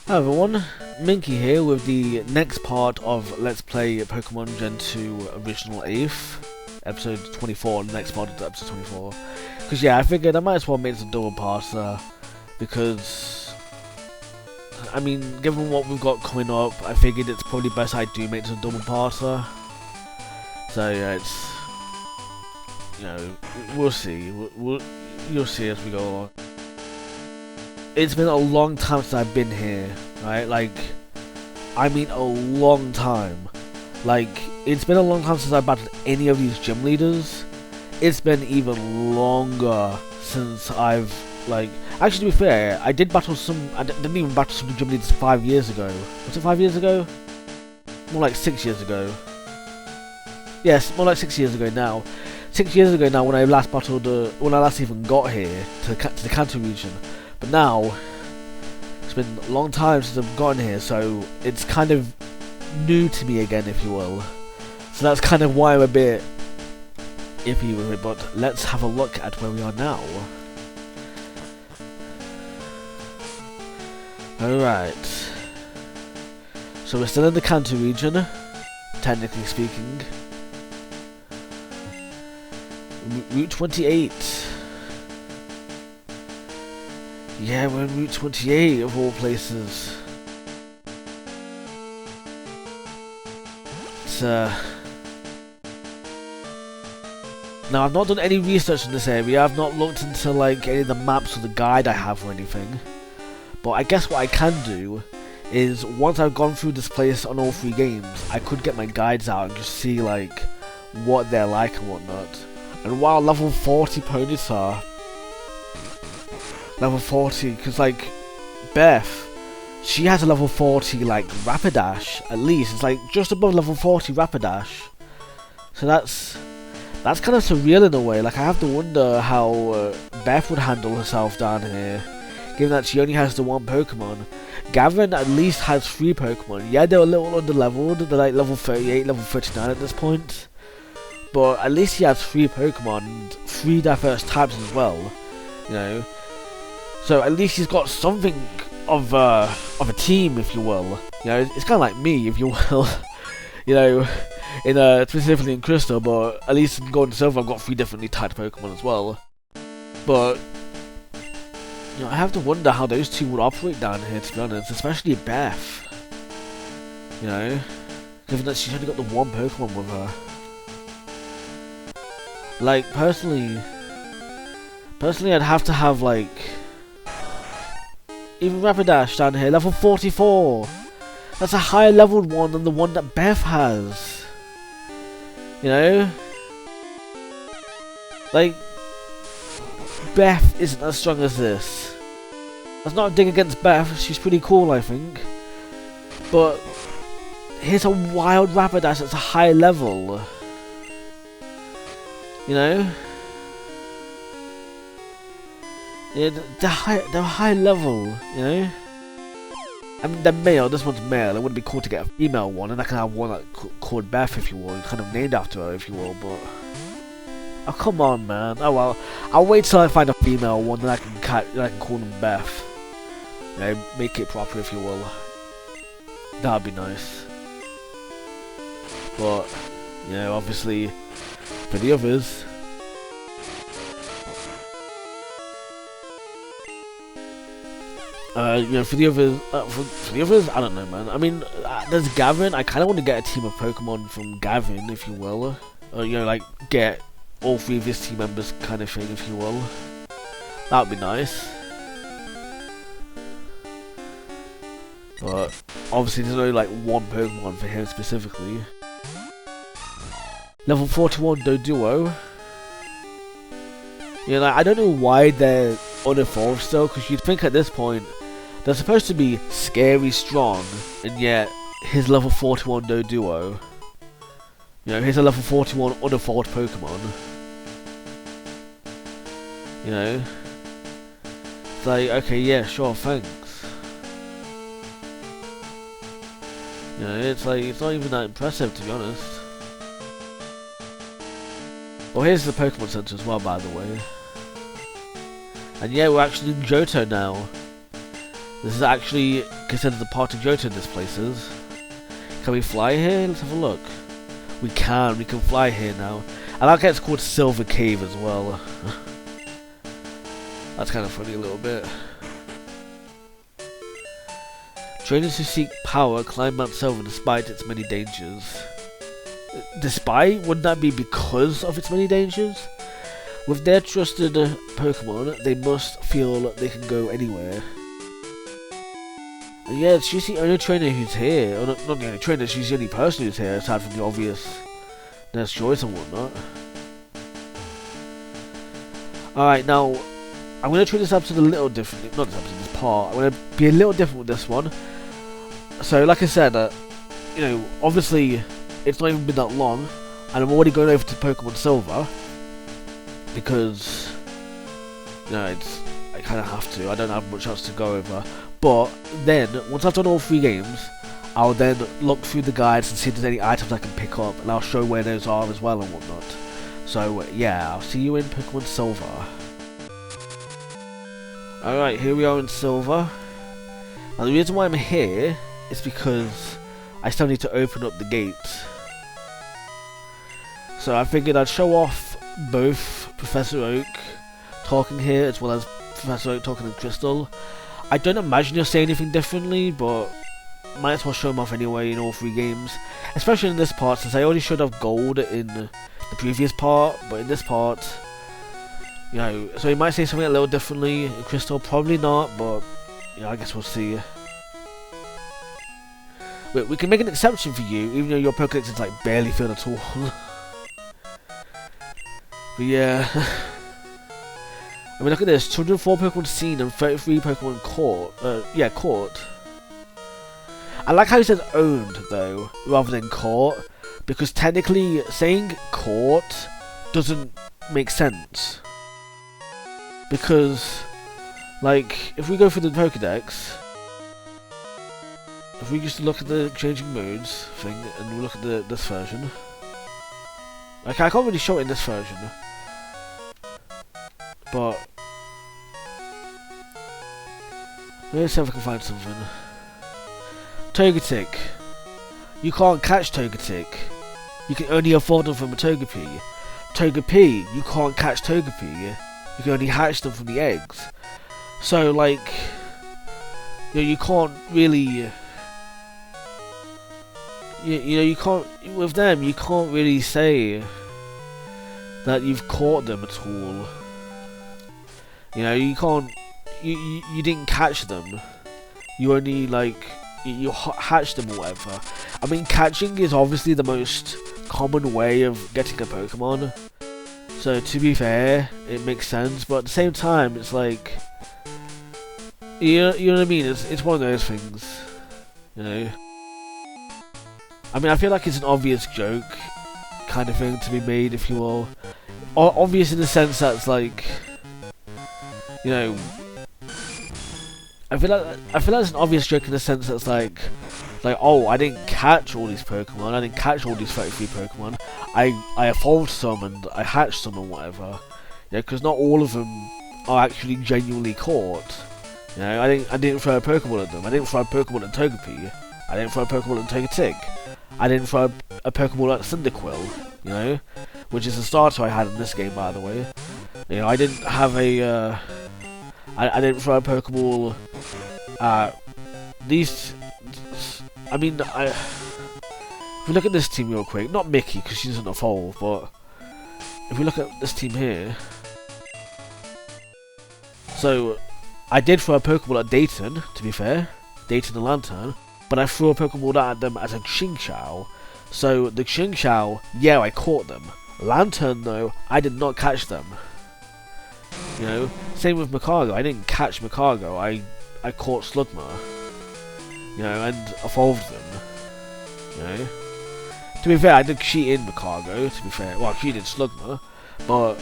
Hi everyone, Minky here with the next part of Let's Play Pokemon Gen 2 Original AEFE, episode 24, the next part of episode 24. Because yeah, I figured I might as well make this a double parser, because, I mean, given what we've got coming up, I figured it's probably best I do make this a double parser. So yeah, it's, you know, we'll see, you'll see as we go along. It's been a long time since I've been here, right? Like, I mean a long time. Like, it's been a long time since I battled any of these gym leaders. It's been even longer since I've, like... Actually, to be fair, I did battle some... I didn't even battle some gym leaders 5 years ago. Was it 5 years ago? More like 6 years ago. Yes, more like 6 years ago now. 6 years ago now when I last battled... when I last even got here, to the Kanto region. But now, it's been a long time since I've gotten here, so it's kind of new to me again, if you will. So that's kind of why I'm a bit iffy with it, but let's have a look at where we are now. Alright. So we're still in the Kanto region, technically speaking. Route 28. Yeah, we're in Route 28 of all places. It's now I've not done any research in this area. I've not looked into like any of the maps or the guide I have or anything. But I guess what I can do is once I've gone through this place on all 3 games, I could get my guides out and just see like what they're like and whatnot. And wow, level 40 Ponyta. Level 40, because like Beth, she has a level 40 like Rapidash at least. It's like just above level 40 Rapidash. So that's kind of surreal in a way. Like I have to wonder how Beth would handle herself down here, given that she only has the 1 Pokemon. Gaven at least has 3 Pokemon. Yeah, they're a little under-leveled. They're like level 38, level 39 at this point. But at least he has 3 Pokemon and 3 diverse types as well. You know. So at least he's got something of a team, if you will. You know, it's kind of like me, if you will. You know, in specifically in Crystal, but at least in Gold and Silver, I've got 3 differently typed Pokemon as well. But you know, I have to wonder how those 2 would operate down here, to be honest, especially Beth. You know, given that she's only got the 1 Pokemon with her. Like personally, I'd have to have like. Even Rapidash down here, level 44! That's a higher leveled one than the one that Beth has! You know? Like, Beth isn't as strong as this. That's not a dig against Beth, she's pretty cool I think. But, here's a wild Rapidash that's a high level. You know? Yeah, they're high level, you know? I mean, they're male, this one's male. It would be cool to get a female one, and I can have one like, called Beth, if you will, kind of named after her, if you will, but... Oh, come on, man. Oh, well, I'll wait till I find a female one, then I can call them Beth. You know, make it proper, if you will. That'd be nice. But, you know, obviously, for the others... you know, for the others, I don't know, man. I mean, there's Gaven. I kind of want to get a team of Pokemon from Gaven, if you will. You know, like, get all 3 of his team members kind of thing, if you will. That would be nice. But, obviously, there's only, like, 1 Pokemon for him specifically. Level 41 Doduo. You know, like, I don't know why they're unevolved still, because you'd think at this point, they're supposed to be scary strong, and yet here's level 41 Doduo. You know, here's a level 41 unevolved Pokemon. You know? It's like, okay, yeah, sure, thanks. You know, it's like, it's not even that impressive, to be honest. Well, here's the Pokemon Center as well, by the way. And yeah, we're actually in Johto now. This is actually considered the part of Johto this place is. Can we fly here? Let's have a look. We can fly here now. And that gets called Silver Cave as well. That's kind of funny a little bit. Trainers who seek power climb Mount Silver despite its many dangers. Despite? Wouldn't that be because of its many dangers? With their trusted Pokemon, they must feel they can go anywhere. And yeah, she's the only trainer who's here. Or not the only trainer, she's the only person who's here, aside from the obvious Nurse Joyce and whatnot. Alright, now, I'm going to treat this episode a little differently. Not this episode, this part. I'm going to be a little different with this one. So, like I said, you know, obviously, it's not even been that long, and I'm already going over to Pokemon Silver. Because, you know, I kind of have to. I don't have much else to go over. But then, once I've done all 3 games, I'll then look through the guides and see if there's any items I can pick up, and I'll show where those are as well and whatnot. So, yeah, I'll see you in Pokemon Silver. Alright, here we are in Silver. Now, the reason why I'm here is because I still need to open up the gate. So I figured I'd show off both Professor Oak talking here as well as Professor Oak talking to Crystal. I don't imagine you'll say anything differently, but might as well show them off anyway in all 3 games. Especially in this part, since I already showed off Gold in the previous part, but in this part, you know, so he might say something a little differently in Crystal, probably not, but, you know, I guess we'll see. We can make an exception for you, even though your Pokédex is like barely filled at all. But yeah. I mean, look at this, 204 Pokemon seen and 33 Pokemon caught. Caught. I like how he says owned, though, rather than caught, because technically saying caught doesn't make sense. Because, like, if we go through the Pokédex, if we just look at the changing modes thing, and we look at this version, like, I can't really show it in this version, but let's see if I can find something. Togetic. You can't catch Togetic. You can only afford them from a Togepi. Togepi. You can't catch Togepi. You can only hatch them from the eggs. So, like, you know, you can't really. You know, you can't. With them, you can't really say that you've caught them at all. You know, you can't. You didn't catch them. You only, like, you hatched them or whatever. I mean, catching is obviously the most common way of getting a Pokemon. So to be fair, it makes sense. But at the same time, it's like, you know what I mean. It's one of those things. You know. I mean, I feel like it's an obvious joke kind of thing to be made, if you will. Obvious in the sense that it's like, you know, I feel like it's an obvious joke in the sense that it's like, oh, I didn't catch all these Pokemon, I didn't catch all these 33 Pokemon, I evolved some and I hatched some and whatever. Yeah, because not all of them are actually genuinely caught. You know, I didn't throw a Pokemon at them. I didn't throw a Pokemon at Togepi. I didn't throw a Pokemon at Togetic. I didn't throw a Pokemon at Cyndaquil. You know, which is the starter I had in this game, by the way. You know, I didn't have a. I didn't throw a Pokeball. These. I mean, if we look at this team real quick, not Mickey because she doesn't evolve, but if we look at this team here, so I did throw a Pokeball at Dayton, to be fair, Dayton and Lantern, but I threw a Pokeball at them as a Xingqiao. So the Xingqiao, yeah, I caught them. Lantern, though, I did not catch them. You know, same with Macargo. I didn't catch Macargo. I caught Slugma. You know, and evolved them. You know, to be fair, I did cheat in Macargo. To be fair, well, I cheated Slugma, but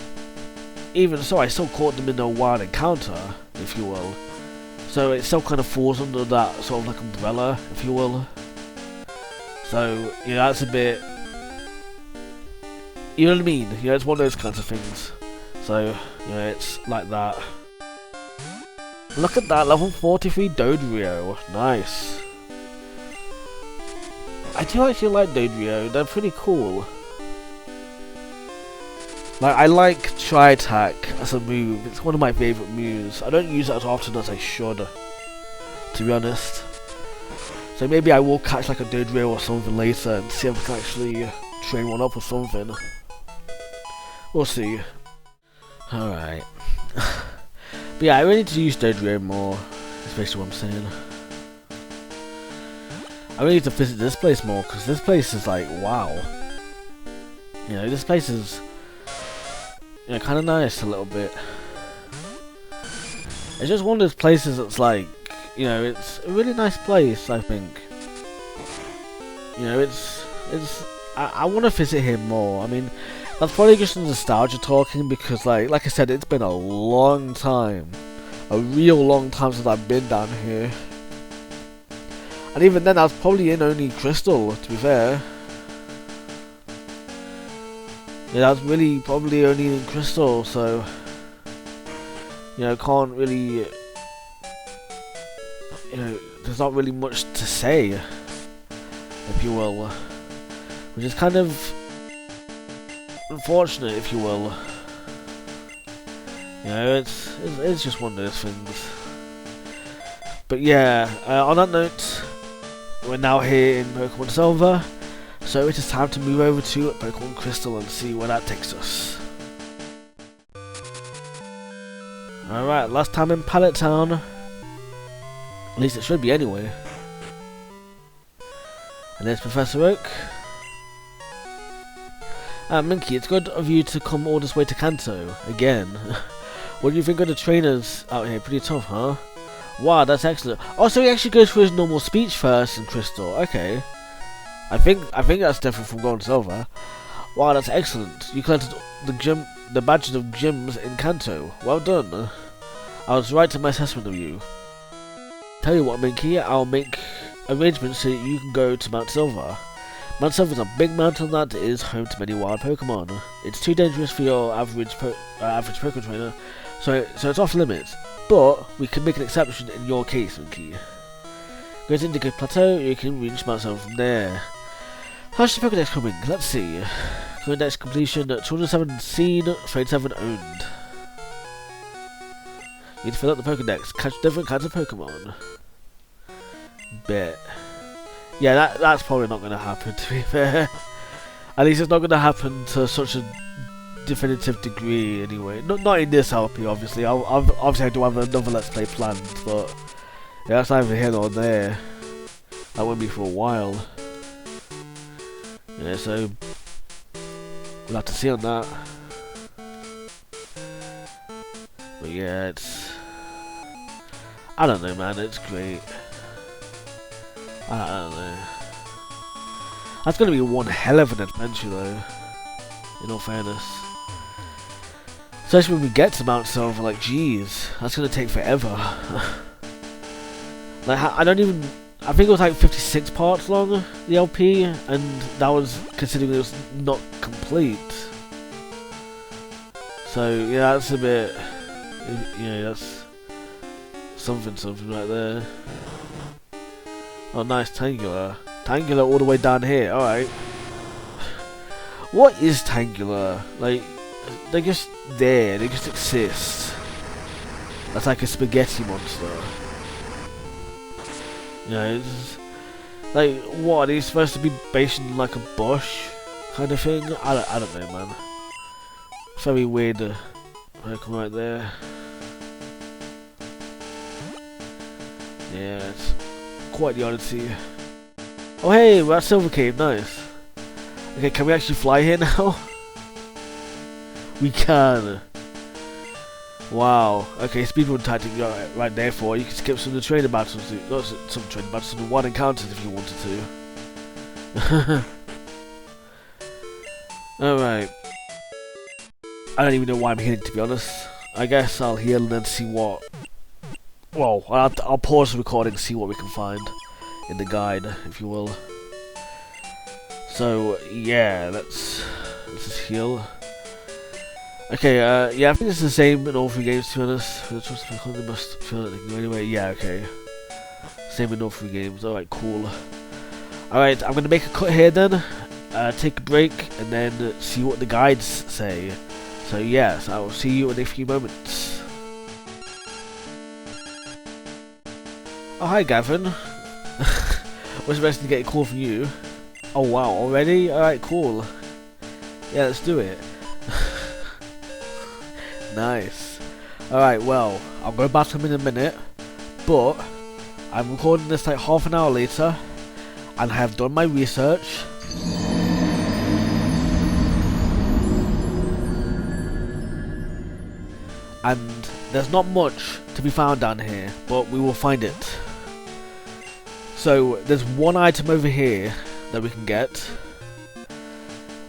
even so, I still caught them in a wild encounter, if you will. So it still kind of falls under that sort of like umbrella, if you will. So, you know, that's a bit, you know what I mean? You know, it's one of those kinds of things. So, you know, it's like that. Look at that, level 43 Dodrio. Nice. I do actually like Dodrio, they're pretty cool. Like, I like Tri-Attack as a move, it's one of my favourite moves. I don't use it as often as I should, to be honest. So maybe I will catch like a Dodrio or something later and see if I can actually train one up or something. We'll see. Alright. But yeah, I really need to use Dodrio more, is basically what I'm saying. I really need to visit this place more, because this place is like, wow. You know, this place is, you know, kind of nice a little bit. It's just one of those places that's like, you know, it's a really nice place, I think. You know, I want to visit here more. I mean, that's probably just nostalgia talking, because like I said, it's been a long time. A real long time since I've been down here. And even then, I was probably in only Crystal, to be fair. Yeah, I was really probably only in Crystal, so... You know, can't really... You know, there's not really much to say, if you will. Which is kind of... unfortunate, if you will. You know, it's just one of those things. But yeah, on that note, we're now here in Pokemon Silver, so it is time to move over to Pokemon Crystal and see where that takes us. Alright, last time in Pallet Town. At least it should be anyway. And there's Professor Oak. Minky, it's good of you to come all this way to Kanto, again. What do you think of the trainers out here? Pretty tough, huh? Wow, that's excellent. Oh, so he actually goes for his normal speech first in Crystal. Okay. I think that's different from Gold and Silver. Wow, that's excellent. You collected the badges of gyms in Kanto. Well done. I was right in my assessment of you. Tell you what, Minky, I'll make arrangements so that you can go to Mount Silver. Mount Silver is a big mountain that is home to many wild Pokemon. It's too dangerous for your average Pokemon trainer, so it's off limits. But we can make an exception in your case, Minky. Go to Indigo Plateau, you can reach Mount Silver from there. How's your Pokedex coming? Let's see. Pokedex completion, 207 seen, 37 owned. You need to fill out the Pokedex, catch different kinds of Pokemon. Bet. Yeah, that's probably not going to happen, to be fair. At least it's not going to happen to such a definitive degree, anyway. Not in this LP, obviously. Obviously, I do have another Let's Play planned, but yeah, that's either here or there. That won't be for a while. Yeah, so we'll have to see on that. But yeah, I don't know, man. It's great. I don't know. That's gonna be one hell of an adventure, though. In all fairness, especially when we get to Mount Silver, like, jeez, that's gonna take forever. Like, I don't even. I think it was like 56 parts long, the LP, and that was considering it was not complete. So yeah, that's a bit. Yeah, that's something right there. Oh, nice, Tangular. Tangular all the way down here, alright. What is Tangular? Like, they're just there, they just exist. That's like a spaghetti monster. You know, it's like, what, are they supposed to be based in like a bush kind of thing? I don't know, man. Very weird Pokemon right there. Yeah, it's quite the oddity. Oh hey, we're at Silver Cave, nice. Okay, can we actually fly here now? We can. Wow. Okay, speedrun tactic right there for you. Can skip some of the training battles, not some training battles, some one encounters if you wanted to. Alright. I don't even know why I'm healing, to be honest. I guess I'll heal and then see what. Well, I'll pause the recording and see what we can find in the guide, if you will. So yeah, let's just heal. Okay, yeah, I think it's the same in all three games, to be honest. They must feel like they can anyway. Yeah, okay. Same in all three games. Alright, cool. Alright, I'm gonna make a cut here then. Take a break, and then see what the guides say. So, yes, I will see you in a few moments. Oh, hi, Gaven. Was supposed to get a call from you. Oh, wow, already? Alright, cool. Yeah, let's do it. Nice. Alright, well, I'll go battle him in a minute, but I'm recording this like half an hour later, and I have done my research. And there's not much to be found down here, but we will find it. So, there's one item over here that we can get,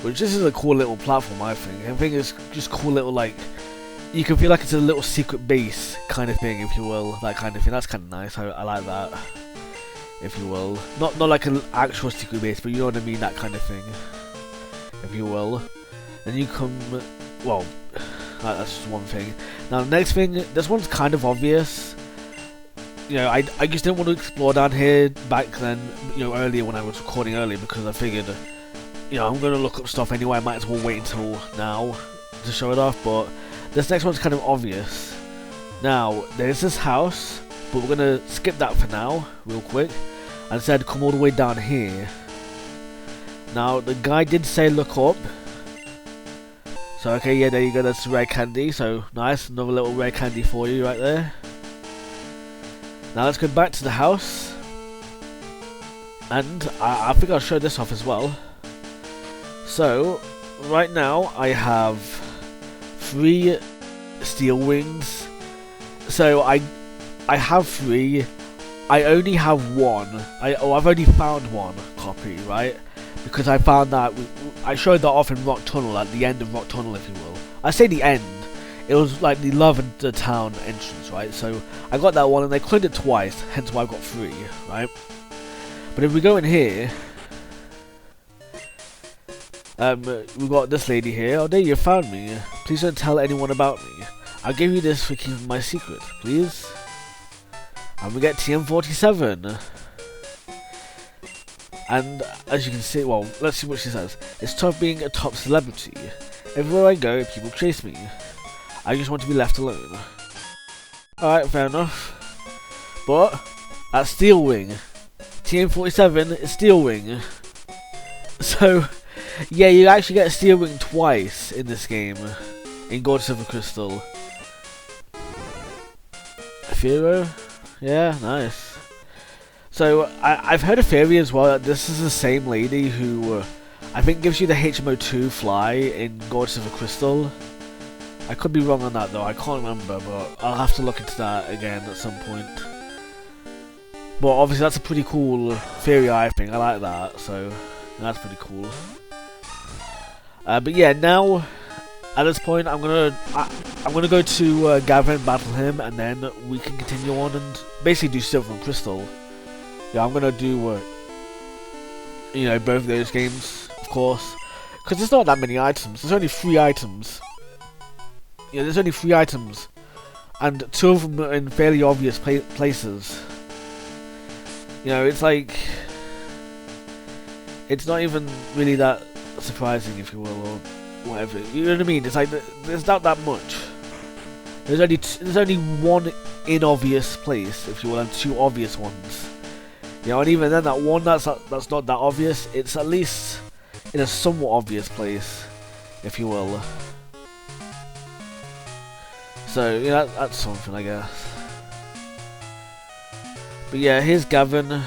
which this is a cool little platform, I think. I think it's just cool little, like, you can feel like it's a little secret base kind of thing, if you will. That kind of thing. That's kind of nice. I like that, if you will. Not like an actual secret base, but you know what I mean. That kind of thing, if you will. And you come. Well, that's just one thing. Now, the next thing. This one's kind of obvious. You know, I just didn't want to explore down here back then. You know, earlier when I was recording earlier, because I figured, you know, I'm gonna look up stuff anyway. I might as well wait until now to show it off, but. This next one's kind of obvious. Now, there's this house, but we're going to skip that for now, real quick, and instead come all the way down here. Now, the guy did say look up. So, okay, yeah, there you go, that's rare candy, so nice, another little rare candy for you right there. Now, let's go back to the house. And I think I'll show this off as well. So, right now, I have 3 steel wings. So I have 3. I only have 1. I've only found 1 copy, right? Because I found that I showed that off in Rock Tunnel, at the end of Rock Tunnel, if you will. I say the end. It was like the Lavender Town entrance, right? So I got that one, and they cleaned it twice, hence why I've got 3, right? But if we go in here. We've got this lady here. Oh, there, you found me. Please don't tell anyone about me. I'll give you this for keeping my secret, please. And we get TM47. And as you can see, well, let's see what she says. It's tough being a top celebrity. Everywhere I go, people chase me. I just want to be left alone. Alright, fair enough. But that's Steel Wing. TM47 is Steel Wing. So. Yeah, you actually get a Steel Wing twice in this game, in Gold, Silver, Crystal. Firo? Yeah, nice. So, I've heard a theory as well that this is the same lady who, I think gives you the HMO2 fly in Gold, Silver, Crystal. I could be wrong on that though, I can't remember, but I'll have to look into that again at some point. But obviously that's a pretty cool theory, I think. I like that, so that's pretty cool. But yeah, now at this point, I'm gonna go to Gaven, battle him, and then we can continue on and basically do Silver and Crystal. Yeah, I'm gonna do you know, both of those games, of course, because there's not that many items. There's only 3 items. Yeah, there's only 3 items, and 2 of them are in fairly obvious places. You know, it's like it's not even really that surprising, if you will, or whatever. You know what I mean? It's like there's not that much. There's only 1 inobvious place, if you will, and 2 obvious ones. You know, and even then, that one that's not that obvious, it's at least in a somewhat obvious place, if you will. So yeah, that's something, I guess. But yeah, here's Gaven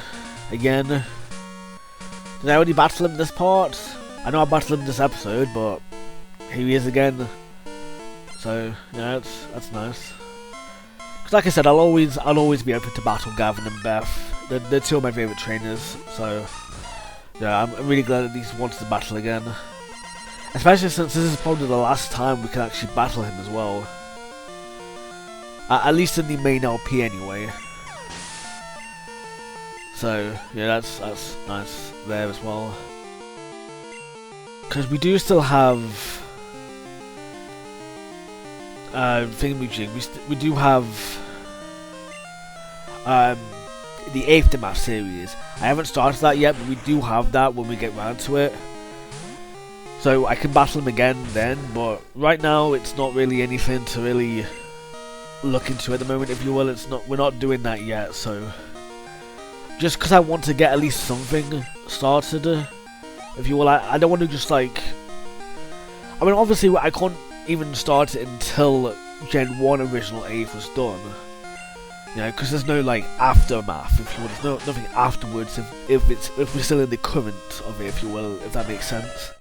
again. Did I already battle him this part? I know I battled him this episode, but here he is again. So yeah, that's nice. Cause like I said, I'll always be open to battle Gaven and Beth. They're 2 of my favourite trainers. So yeah, I'm really glad that he's wanted to battle again. Especially since this is probably the last time we can actually battle him as well. At least in the main LP anyway. So yeah, that's nice there as well. Because we do still have thingamajig, we do have the AEFE series. I haven't started that yet, but we do have that when we get round to it. So I can battle him again then, but right now it's not really anything to really look into at the moment, if you will. We're not doing that yet, so just because I want to get at least something started, if you will. I don't want to just like, I mean, obviously I can't even start it until Gen 1 original AEFE was done, you know, because there's no like aftermath, if you will. There's nothing afterwards if we're still in the current of it, if you will, if that makes sense.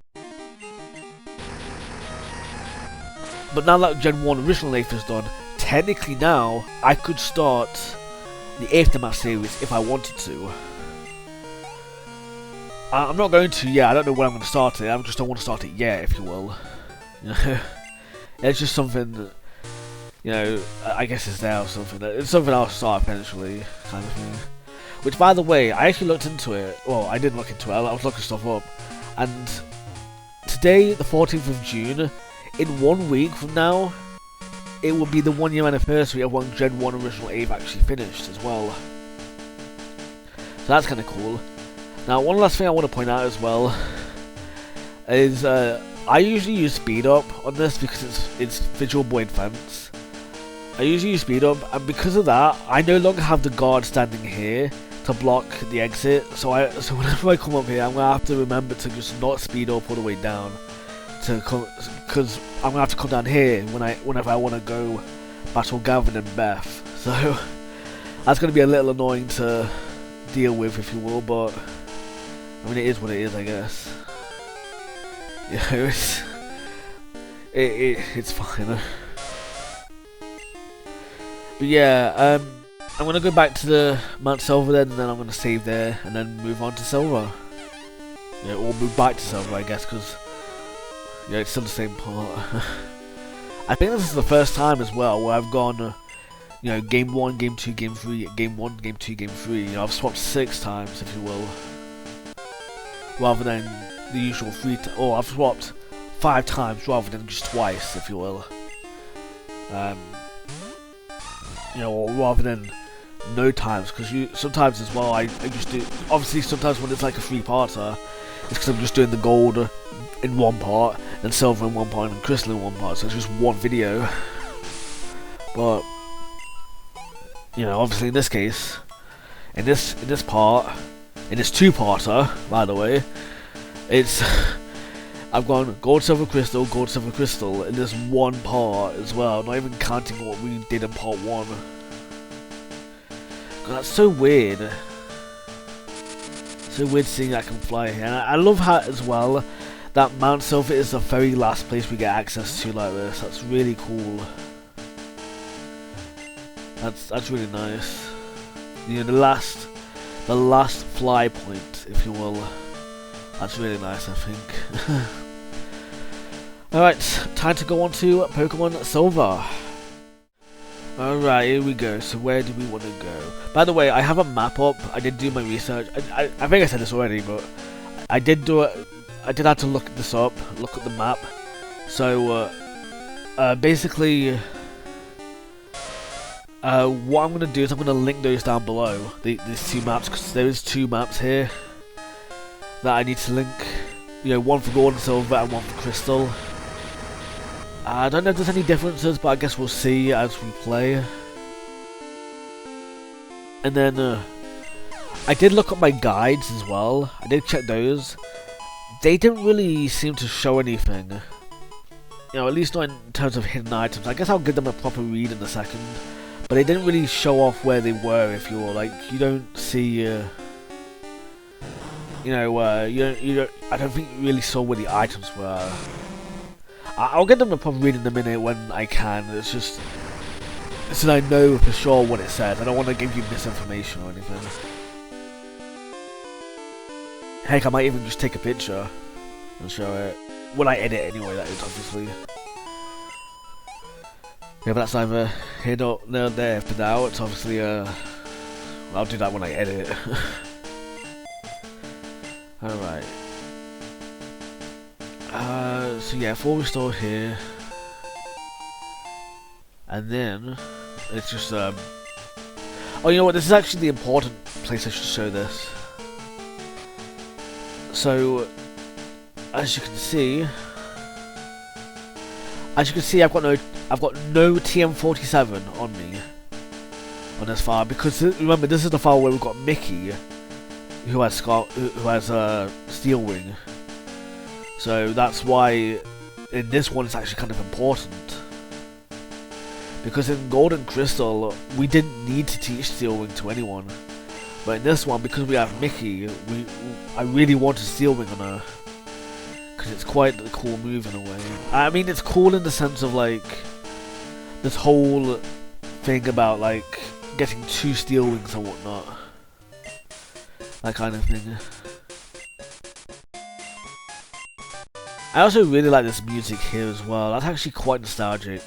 But now that Gen 1 original AEFE is done, technically now I could start the AEFE series if I wanted to. I'm not going to yet. I don't know when I'm going to start it. I just don't want to start it yet, if you will. You know, it's just something that, you know, I guess it's there or something. It's something I'll start eventually, kind of thing. Which, by the way, I actually looked into it. Well, I didn't look into it. I was looking stuff up, and today, the 14th of June. In 1 week from now, it will be the 1 year anniversary of when Gen 1 original AEFE actually finished as well. So that's kind of cool. Now, one last thing I want to point out as well is I usually use speed up on this because it's visual boy fence. I usually use speed up, and because of that, I no longer have the guard standing here to block the exit. So whenever I come up here, I'm gonna have to remember to just not speed up all the way down. Because I'm gonna have to come down here whenever I want to go battle Gaven and Beth. So that's gonna be a little annoying to deal with, if you will. But I mean, it is what it is, I guess. Yeah, it's fine. But yeah, I'm gonna go back to the Mount Silver then, and then I'm gonna save there, and then move on to Silver. Yeah, or move back to Silver, I guess, because yeah, it's still the same part. I think this is the first time as well where I've gone, you know, game 1, game 2, game 3, game 1, game 2, game 3. You know, I've swapped 6 times, if you will, rather than the usual 3 times. Or I've swapped 5 times rather than just twice, if you will. You know, or rather than no times, because sometimes as well I just do. Obviously, sometimes when it's like a 3-parter, it's because I'm just doing the gold in one part, and silver in one part, and crystal in one part, so it's just one video. But you know, obviously in this case, in this part, in this 2-parter, by the way, it's I've gone gold, silver, crystal in this one part as well, not even counting what we did in part 1. God, that's so weird. So weird seeing that I can fly here. And I love how as well that Mount Silver is the very last place we get access to like this. That's really cool. That's really nice. You know, the last fly point, if you will. That's really nice, I think. Alright, time to go on to Pokemon Silver. Alright, here we go. So where do we want to go? By the way, I have a map up. I did do my research. I think I said this already, but I did do it. I did have to look this up, look at the map. So, basically, what I'm going to do is I'm going to link those down below, these 2 maps, because there is 2 maps here that I need to link. You know, one for gold and silver and one for crystal. I don't know if there's any differences, but I guess we'll see as we play. And then, I did look at my guides as well. I did check those. They didn't really seem to show anything. You know, at least not in terms of hidden items. I guess I'll give them a proper read in a second. But they didn't really show off where they were, if you will. Like, you don't see, you know, I don't think you really saw where the items were. I'll get them a proper read in a minute when I can. It's just so I know for sure what it says. I don't want to give you misinformation or anything. Heck, I might even just take a picture and show it. When I edit anyway, that is, obviously. Yeah, but that's either here or there for now. It's obviously, I'll do that when I edit. Alright. So yeah, 4 restore here. And then it's just oh, you know what? This is actually the important place I should show this. So, as you can see, I've got no TM47 on me on this file, because remember, this is the file where we've got Mickey, who has Steel Wing. So that's why in this one it's actually kind of important, because in Gold and Crystal we didn't need to teach Steel Wing to anyone, but in this one, because we have Mickey, I really wanted Steel Wing on her, because it's quite a cool move in a way. I mean, it's cool in the sense of like this whole thing about like getting 2 Steel Wings and whatnot, that kind of thing. I also really like this music here as well. That's actually quite nostalgic.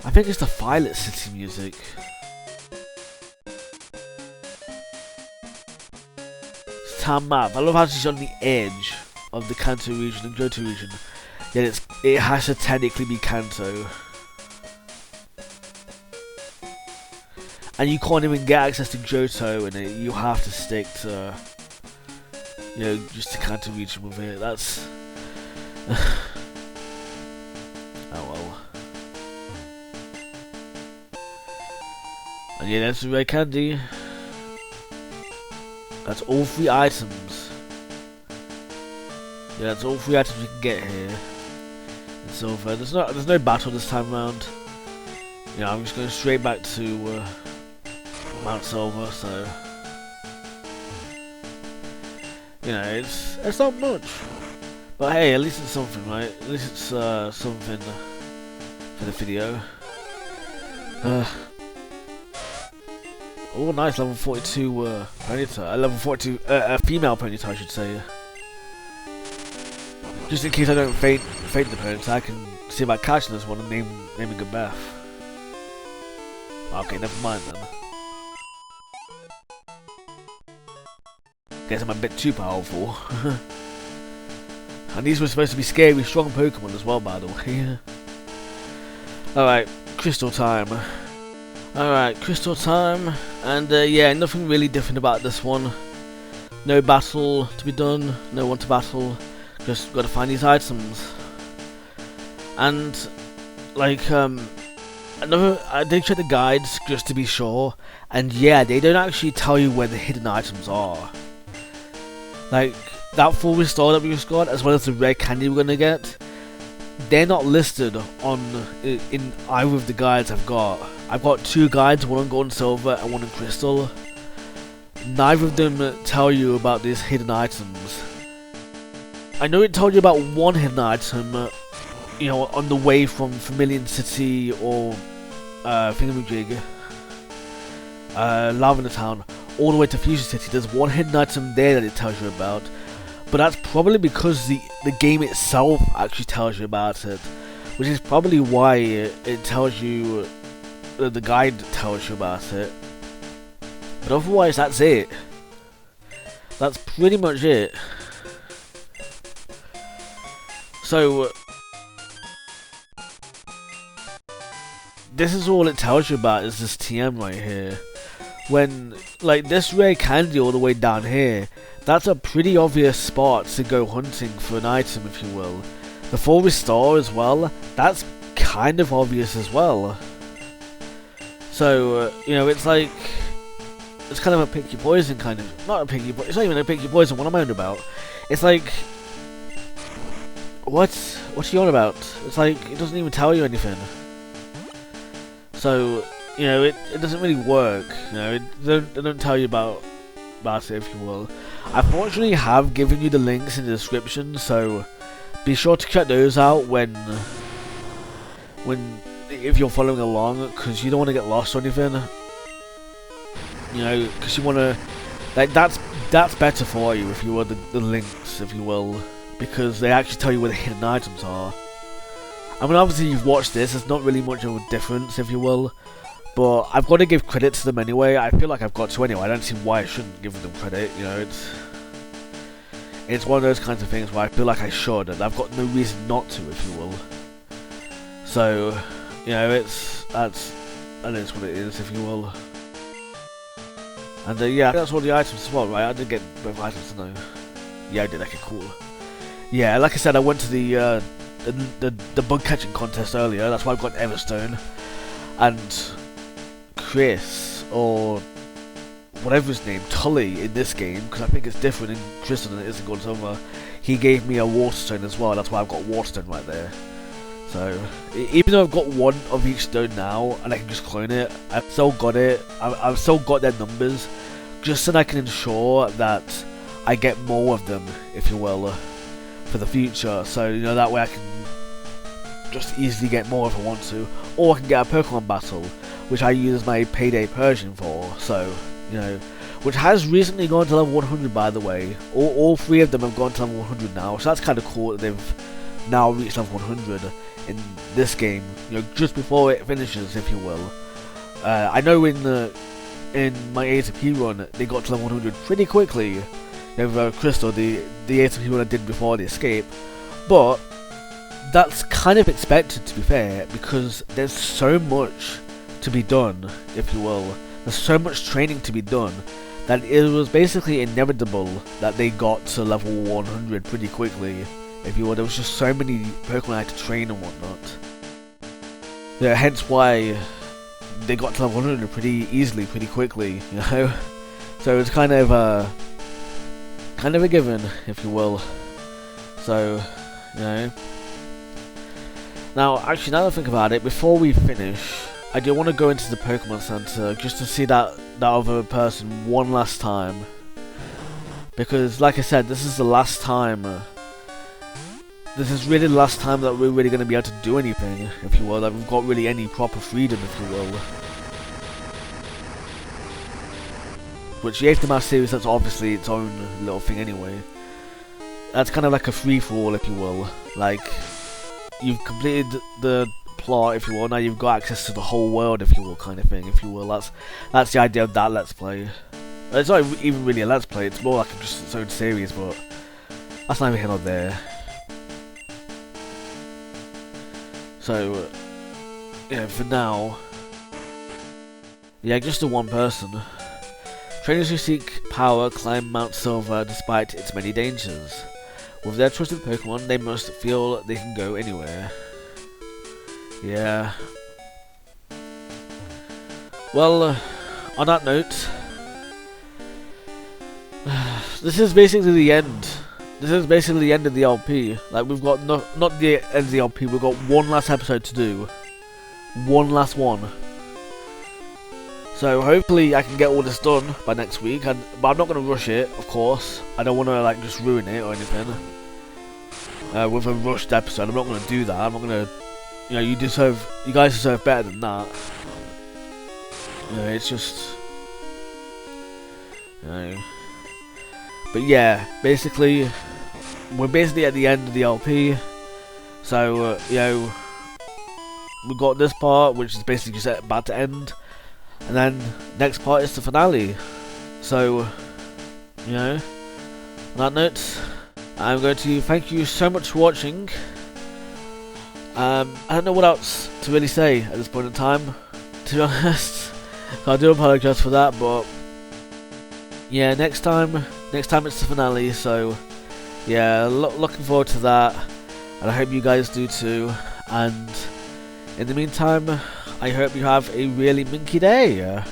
I think it's the Violet City music. Town map. I love how she's on the edge of the Kanto region and Johto region, yet it has to technically be Kanto. And you can't even get access to Johto in it, you have to stick to, you know, just the Kanto region with it. That's oh well. And yeah, that's the rare candy. That's all 3 items. Yeah, that's all 3 items you can get here in Silver. There's no battle this time around. Yeah, I'm just going straight back to Mount Silver, so you know, it's not much, but hey, at least it's something, right? At least it's something for the video. Oh, nice, level 42 Ponyta. Level 42 female Ponyta, I should say. Just in case I don't faint the Ponyta, I can see about catching this one and naming a Beth. Okay, never mind then. Guess I'm a bit too powerful. And these were supposed to be scary, strong Pokemon as well, by the way. Alright, Crystal time. Alright, Crystal time. And yeah, nothing really different about this one. No battle to be done, no one to battle. Just gotta find these items. And, like, I did check the guides just to be sure. And yeah, they don't actually tell you where the hidden items are. Like, that full restore that we just got, as well as the rare candy we're gonna get, they're not listed in either of the guides I've got. I've got 2 guides, one on Gold and Silver and one on Crystal. Neither of them tell you about these hidden items. I know it told you about one hidden item, you know, on the way from Vermilion City or Thingamajig, Lavender Town, all the way to Fusion City. There's one hidden item there that it tells you about, but that's probably because the game itself actually tells you about it, which is probably why it tells you, the guide tells you about it. But otherwise, that's it. That's pretty much it. So this is all it tells you about, is this TM right here. When, like, this rare candy all the way down here, that's a pretty obvious spot to go hunting for an item, if you will. The full restore as well, that's kind of obvious as well. So, you know, it's like, it's kind of a pick your poison kind of, not a pick your poison, it's not even a pick your poison, what am I on about? It's like, what's you on about? It's like, it doesn't even tell you anything. So, you know, it doesn't really work, you know, they don't tell you about it, if you will. I fortunately have given you the links in the description, so be sure to check those out if you're following along, because you don't want to get lost or anything. You know, because you want to, like, that's better for you, if you will, the links, if you will, because they actually tell you where the hidden items are. I mean, obviously you've watched this, there's not really much of a difference, if you will, but I've got to give credit to them anyway. I feel like I've got to anyway. I don't see why I shouldn't give them credit, you know, it's one of those kinds of things where I feel like I should, and I've got no reason not to, if you will. So, you know, that is what it is, if you will. And yeah, that's all the items as well, right? I did get both items to know. Yeah, I did. Okay, cool. Yeah, like I said, I went to the bug catching contest earlier. That's why I've got Everstone. And Chris, or whatever his name, Tully in this game, because I think it's different in Crystal than it is in Gold and Silver. He gave me a Waterstone as well. That's why I've got Waterstone right there. So, even though I've got one of each stone now, and I can just clone it, I've still got it, I've still got their numbers, just so that I can ensure that I get more of them, if you will, for the future. So, you know, that way I can just easily get more if I want to, or I can get a Pokemon battle, which I use my Payday Persian for, so, you know, which has recently gone to level 100, by the way. All three of them have gone to level 100 now, so that's kind of cool that they've now reached level 100 in this game, you know, just before it finishes, if you will. I know in my AEFE run, they got to level 100 pretty quickly, with Crystal, the AEFE run I did before the escape, but that's kind of expected, to be fair, because there's so much to be done, if you will. There's so much training to be done, that it was basically inevitable that they got to level 100 pretty quickly, if you will. There was just so many Pokemon I had to train and whatnot. Yeah, hence why they got to level 100 pretty easily, pretty quickly, you know? So it's kind of a given, if you will. So, you know. Now, actually, now that I think about it, before we finish, I do want to go into the Pokemon Center just to see that other person one last time. Because, like I said, this is the last time. This is really the last time that we're really going to be able to do anything, if you will. That we've got really any proper freedom, if you will. Which the Aftermath series, that's obviously its own little thing anyway. That's kind of like a free-for-all, if you will. Like, you've completed the plot, if you will, now you've got access to the whole world, if you will, kind of thing, if you will. That's the idea of that Let's Play. It's not even really a Let's Play, it's more like just its own series, but that's neither here nor there. So, yeah, for now, yeah, just the one person. Trainers who seek power climb Mount Silver despite its many dangers. With their trusted Pokemon, they must feel they can go anywhere. Yeah. Well, on that note, this is basically the end. This is basically the end of the LP. Like, we've got not the end of the LP, we've got one last episode to do. One last one. So hopefully I can get all this done by next week, but I'm not going to rush it, of course. I don't want to like just ruin it or anything. With a rushed episode, I'm not going to do that. I'm not going to, you know, you guys deserve better than that. You know, it's just, you know. But yeah, basically, we're basically at the end of the LP. So, you know, we've got this part, which is basically just about to end. And then, next part is the finale. So, you know, on that note, I'm going to thank you so much for watching. I don't know what else to really say at this point in time, to be honest. So I do apologise for that, but yeah, next time it's the finale, so yeah, looking forward to that, and I hope you guys do too. And in the meantime, I hope you have a really minky day.